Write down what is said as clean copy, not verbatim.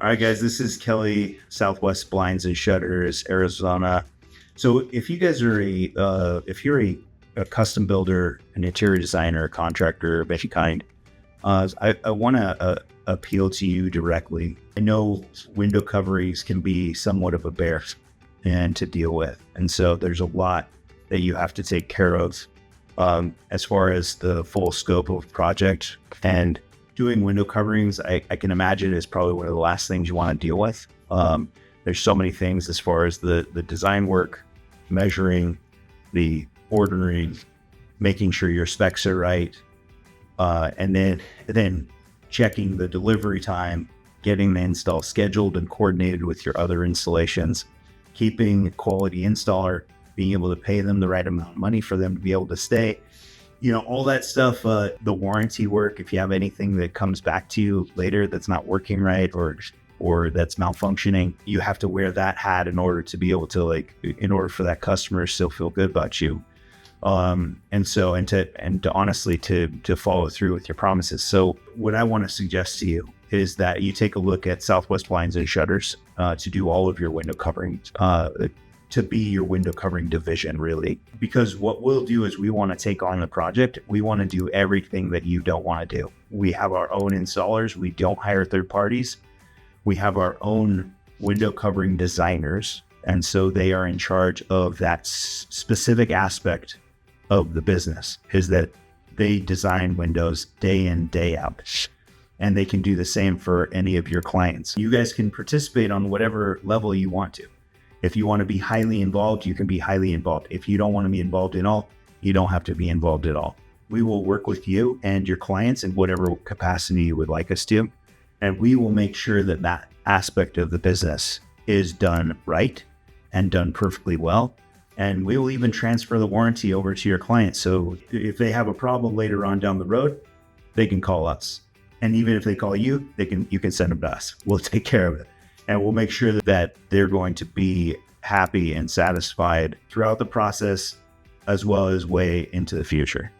All right, guys, this is Kelly, Southwest Blinds and Shutters, Arizona. So, if you guys are if you're a custom builder, an interior designer, a contractor of any kind, I want to appeal to you directly. I know window coverings can be somewhat of a bear and to deal with, and so there's a lot that you have to take care of as far as the full scope of project. And doing window coverings, I can imagine, is probably one of the last things you want to deal with. There's so many things as far as the design work, measuring, the ordering, making sure your specs are right, and then checking the delivery time, getting the install scheduled and coordinated with your other installations, keeping a quality installer, being able to pay them the right amount of money for them to be able to stay. All that stuff, the warranty work, if you have anything that comes back to you later that's not working right or that's malfunctioning, you have to wear that hat in order to be able to in order for that customer to still feel good about you. And to honestly to follow through with your promises. So what I want to suggest to you is that you take a look at Southwest Blinds and Shutters to do all of your window coverings, to be your window covering division, really. Because what we'll do is we want to take on the project. We want to do everything that you don't want to do. We have our own installers. We don't hire third parties. We have our own window covering designers. And so they are in charge of that specific aspect of the business, is that they design windows day in, day out. And they can do the same for any of your clients. You guys can participate on whatever level you want to. If you want to be highly involved, you can be highly involved. If you don't want to be involved at all, you don't have to be involved at all. We will work with you and your clients in whatever capacity you would like us to. And we will make sure that that aspect of the business is done right and done perfectly well. And we will even transfer the warranty over to your clients. So if they have a problem later on down the road, they can call us. And even if they call you, you can send them to us. We'll take care of it. And we'll make sure that they're going to be happy and satisfied throughout the process, as well as way into the future.